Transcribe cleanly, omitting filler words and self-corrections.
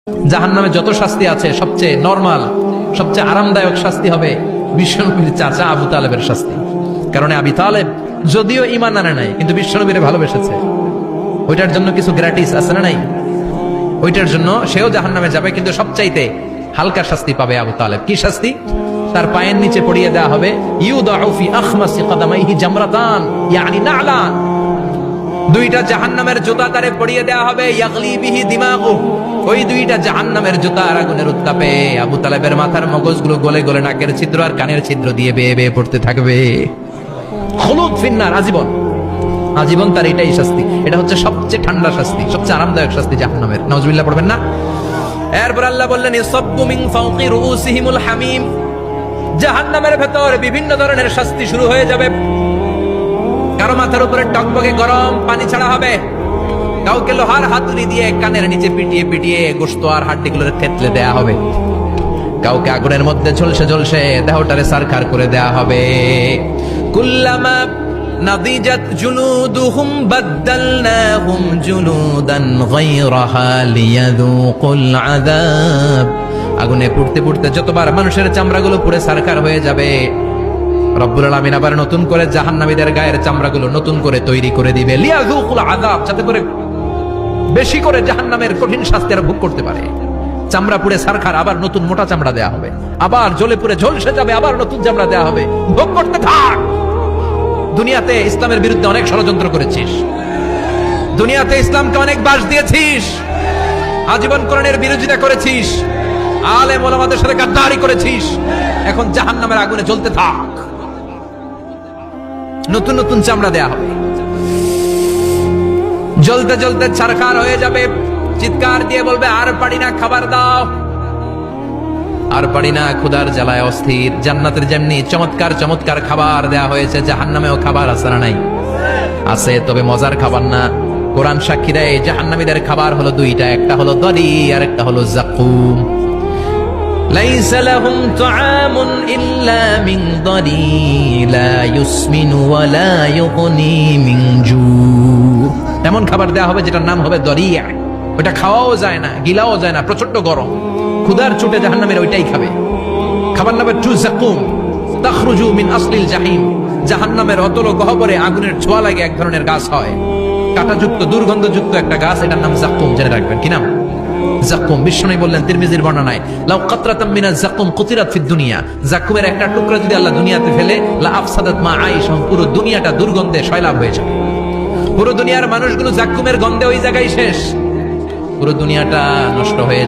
জাহান্নামে যত শাস্তি আছে সবচেয়ে নরমাল, সবচেয়ে আরামদায়ক শাস্তি হবে বিশ্বনবীর চাচা আবু তালেবের শাস্তি। কারণ আবু তালেব যদিও ঈমান আনে নাই, কিন্তু বিশ্বনবীরে ভালোবেসেছে। ওইটার জন্য কিছু গ্র্যাটিস আছে না নাই? ওইটার জন্য সেও জাহান্নামে যাবে, কিন্তু সবচাইতে হালকা শাস্তি পাবে আবু তালেব। কি শাস্তি? তার পায়ের নিচে পড়িয়ে দেওয়া হবে ইউদাউ ফি আখমাসি কদামাইহি জামরাতান ইয়ানি নালান, দুইটা জাহান্নামের জুতা তারে পড়িয়ে দেওয়া হবে, ইয়াগলি বিহি দিমাগু, ওই দুইটা জাহান্নামের জুতার আগুনের উত্তাপে আবু তালেবের মাথার মগজগুলো গলে গলে নাকের ছিদ্র আর কানের ছিদ্র দিয়ে বেয়ে বেয়ে পড়তে থাকবে। খুলুদ ফিন্নার, আজীবন, আজীবন তার এটাই শাস্তি। এটা হচ্ছে সবচেয়ে ঠান্ডা শাস্তি, সবচেয়ে আরামদায়ক শাস্তি জাহান্নামের। নাউজুবিল্লাহ পড়বেন না? এরপর আল্লাহ বললেন ইসাব্বু মিন ফাওকি রুউসিহিমুল হামিম, জাহান্নামের ভেতর বিভিন্ন ধরনের শাস্তি শুরু হয়ে যাবে। কারো মাথার উপরে টকবকে গরম পানি ছাড়া হবে, কাউকে লোহার হাতুড়ি দিয়ে কানের নিচে পিটিয়ে পিটিয়ে গোশত আর হাড্ডিগুলো থেতলে দেয়া হবে, কাউকে আগুনের মধ্যে ঝলসে ঝলসে দেহটারে সারখার করে দেয়া হবে। কুল্লামা নাদিজাত জুলুদুহুম বাদদালনাহুম জুলুদান গায়রাহা লিয়াযুকুল আযাব, আগুনে পুড়তে পুড়তে যতবার মানুষের চামড়াগুলো পুড়ে সারখার হয়ে যাবে, রব্বুল আলামিন আবার নতুন করে জাহান্নামীদের গায়ের চামড়াগুলো নতুন করে তৈরি করে দিবে, লিয়াযুকুল আযাব, যাতে করে বেশি করে জাহান্নামের কঠিন শাস্তি আর ভোগ করতে পারে। চামড়া পুড়ে সারখার, আবার নতুন মোটা চামড়া দেয়া হবে, আবার জ্বলে পুড়ে ঝলসে যাবে, আবার নতুন চামড়া দেয়া হবে, ভোগ করতে থাক। দুনিয়াতে ইসলামের বিরুদ্ধে অনেক ষড়যন্ত্র করেছিস, দুনিয়াতে ইসলামকে অনেক বাস দিয়েছিস, আজীবন কোরআনের বিরোধিতা করেছিস, আলেম ওলামাদের সাথে গাদ্দারি করেছিস, এখন জাহান্নামের আগুনে জ্বলতে থাক, নতুন নতুন চামড়া দেয়া হবে, জ্বলতে জ্বলতে ছারখার হয়ে যাবে, চিৎকার দিয়ে বলবে আর পারি না, খাবার দাও, আর পারি না, ক্ষুধার জ্বালায় অস্থির। জান্নাতের যেমনি চমৎকার চমৎকার খাবার দেয়া হয়েছে, জাহান্নামেও খাবার আছে না নাই? আছে, তবে মজার খাবার না। কোরআন সাক্ষী দেয় জাহান্নামীদের খাবার হলো দুইটা, একটা হলো দরি আর একটা হলো যাকুম। লাইসা লাহুম তুআমুন ইল্লা মিন দরি লা ইউসমিনু ওয়া লা ইউগনি মিন জু, এমন খাবার দেয়া হবে যেটার নাম হবে দরিয়া, ওটা খাওয়াও যায় না, গিলাও যায় না, প্রচন্ড গরম, ক্ষুধার চোটে জাহান্নামের ওইটাই খাবে। খাবার নাম টু যাকুম তাখরুজু মিন আসলিল জাহিম, জাহান্নামের অতল গহ্বরে আগুনের ছোঁয়া লাগে এক ধরনের গাছ হয়, কাঁটাযুক্ত দুর্গন্ধযুক্ত একটা গাছ, এটার নাম যাকুম। জেনে রাখবেন। কি নাম? যাকুম। বিষ্ণু বললেন তিরমিজির বর্ণনায়, লাউ কাতরাতাম মিনাজ যাকুম কুতিরাত ফিদ দুনিয়া, যাকুমের একটা টুকরা যদি আল্লাহ দুনিয়াতে ফেলে, লা আফসাদাত মা আইশ, পুরো দুনিয়াটা দুর্গন্ধে সয়লাব হয়ে যাবে। পুরো দুনিয়ার মানুষগুলো যাকুমের গন্ধে ওই জায়গায় শেষ, পুরো দুনিয়াটা নষ্ট হয়ে